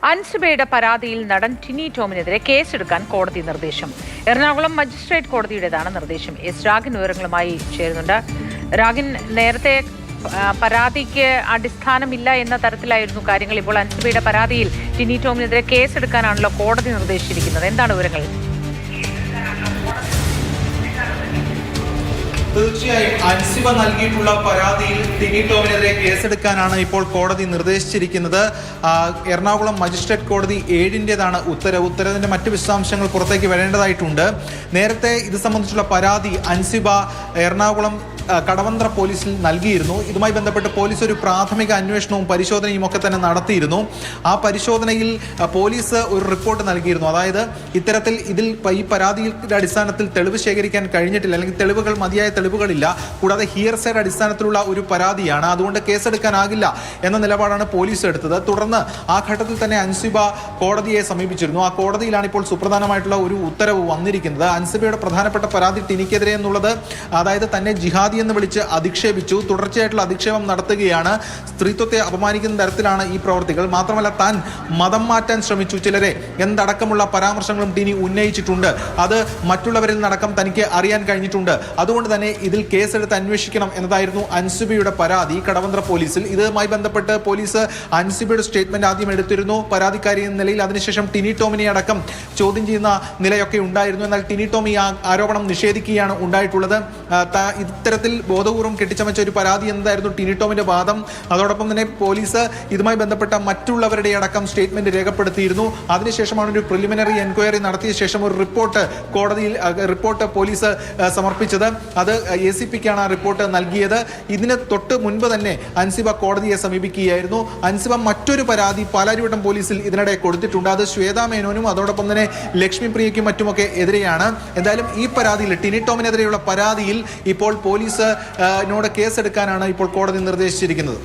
അൻസിബയുടെ പരാതിയിൽ നടൻ ടിനി ടോമിനെതിരെ കേസെടുക്കാൻ കോടതി നിർദ്ദേശം. എറണാകുളം മജിസ്ട്രേറ്റ് കോടതിയുടേതാണ് നിർദ്ദേശം. എസ് രാഗിൻ വിവരങ്ങളുമായി ചേരുന്നുണ്ട്. രാഗിൻ, നേരത്തെ പരാതിക്ക് അടിസ്ഥാനമില്ല എന്ന തരത്തിലായിരുന്നു കാര്യങ്ങൾ. ഇപ്പോൾ അൻസിബയുടെ പരാതിയിൽ ടിനി ടോമിനെതിരെ കേസെടുക്കാനാണല്ലോ കോടതി നിർദ്ദേശിച്ചിരിക്കുന്നത്. എന്താണ് വിവരങ്ങൾ? തീർച്ചയായും അൻസിബ നൽകിയിട്ടുള്ള പരാതിയിൽ ടിനി ടോമിനെതിരെ കേസെടുക്കാനാണ് ഇപ്പോൾ കോടതി നിർദ്ദേശിച്ചിരിക്കുന്നത്. എറണാകുളം മജിസ്ട്രേറ്റ് കോടതി 7-ന്റേതാണ് ഉത്തരവ്. ഉത്തരവിന്റെ മറ്റ് വിശദാംശങ്ങൾ പുറത്തേക്ക് വരേണ്ടതായിട്ടുണ്ട്. നേരത്തെ ഇത് സംബന്ധിച്ചുള്ള പരാതി അൻസിബ എറണാകുളം കടവന്ത്ര പോലീസിൽ നൽകിയിരുന്നു. ഇതുമായി ബന്ധപ്പെട്ട് പോലീസ് ഒരു പ്രാഥമിക അന്വേഷണവും പരിശോധനയും ഒക്കെ തന്നെ നടത്തിയിരുന്നു. ആ പരിശോധനയിൽ പോലീസ് ഒരു റിപ്പോർട്ട് നൽകിയിരുന്നു. അതായത് ഇത്തരത്തിൽ ഈ പരാതിയുടെ അടിസ്ഥാനത്തിൽ തെളിവ് ശേഖരിക്കാൻ കഴിഞ്ഞിട്ടില്ല, അല്ലെങ്കിൽ തെളിവുകൾ മതിയായ തെളിവുകളില്ല, കൂടാതെ ഹിയർസയുടെ അടിസ്ഥാനത്തിലുള്ള ഒരു പരാതിയാണ്, അതുകൊണ്ട് കേസെടുക്കാനാകില്ല എന്ന നിലപാടാണ് പോലീസ് എടുത്തത്. തുടർന്ന് ആ ഘട്ടത്തിൽ തന്നെ അൻസിബ കോടതിയെ സമീപിച്ചിരുന്നു. ആ കോടതിയിലാണ് ഇപ്പോൾ സുപ്രധാനമായിട്ടുള്ള ഒരു ഉത്തരവ് വന്നിരിക്കുന്നത്. അൻസിബയുടെ പ്രധാനപ്പെട്ട പരാതി ടിനിക്കെതിരെ എന്നുള്ളത്, അതായത് തന്നെ ജിഹാദി എന്ന് വിളിച്ച് അധിക്ഷേപിച്ചു, തുടർച്ചയായിട്ടുള്ള അധിക്ഷേപം നടത്തുകയാണ്, സ്ത്രീത്വത്തെ അപമാനിക്കുന്ന തരത്തിലാണ് ഈ പ്രവർത്തികൾ. മാത്രമല്ല താൻ മതം മാറ്റാൻ ശ്രമിച്ചു ചിലരെ എന്നടക്കമുള്ള പരാമർശങ്ങളും ടിനി ഉന്നയിച്ചിട്ടുണ്ട്. അത് മറ്റുള്ളവരിൽ നടക്കം തനിക്ക് അറിയാൻ കഴിഞ്ഞിട്ടുണ്ട്. അതുകൊണ്ട് തന്നെ ഇതിൽ കേസെടുത്ത് അന്വേഷിക്കണം എന്നതായിരുന്നു അൻസിബയുടെ പരാതി കടവന്ത്ര പോലീസിൽ. ഇതുമായി ബന്ധപ്പെട്ട് പോലീസ് അൻസിബയുടെ സ്റ്റേറ്റ്മെന്റ് ആദ്യം എടുത്തിരുന്നു പരാതിക്കാരി എന്ന നിലയിൽ. അതിനുശേഷം ടിനി ടോമിനെ അടക്കം ചോദ്യം ചെയ്യുന്ന നിലയൊക്കെ ഉണ്ടായിരുന്നു. എന്നാൽ ടിനി ടോം ഈ ആരോപണം നിഷേധിക്കുകയാണ് ഉണ്ടായിട്ടുള്ളത്. ഇത്തരത്തിൽ ബോധപൂർവ്വം കെട്ടിച്ചമച്ച ഒരു പരാതി എന്നതായിരുന്നു ടിനി ടോമിന്റെ വാദം. അതോടൊപ്പം തന്നെ പോലീസ് ഇതുമായി ബന്ധപ്പെട്ട മറ്റുള്ളവരുടെ അടക്കം സ്റ്റേറ്റ്മെന്റ് രേഖപ്പെടുത്തിയിരുന്നു. അതിനുശേഷമാണ് ഒരു പ്രിലിമിനറി എൻക്വയറി നടത്തിയ ശേഷം ഒരു റിപ്പോർട്ട് പോലീസ് സമർപ്പിച്ചത്. അത് ACPക്കാണ് ആ റിപ്പോർട്ട് നൽകിയത്. ഇതിന് തൊട്ട് മുൻപ് തന്നെ അൻസിബ കോടതിയെ സമീപിക്കുകയായിരുന്നു. അൻസിബ മറ്റൊരു പരാതി പാലാരിവട്ടം പോലീസിൽ ഇതിനിടെ കൊടുത്തിട്ടുണ്ട്. അത് ശ്വേതാ മേനോനും അതോടൊപ്പം തന്നെ ലക്ഷ്മി പ്രിയയ്ക്കും മറ്റുമൊക്കെ എതിരെയാണ്. എന്തായാലും ഈ പരാതിയിൽ ടിനി ടോമിനെതിരെയുള്ള പരാതിയിൽ ഇപ്പോൾ പോലീസിനോട് കേസെടുക്കാനാണ് ഇപ്പോൾ കോടതി നിർദ്ദേശിച്ചിരിക്കുന്നത്.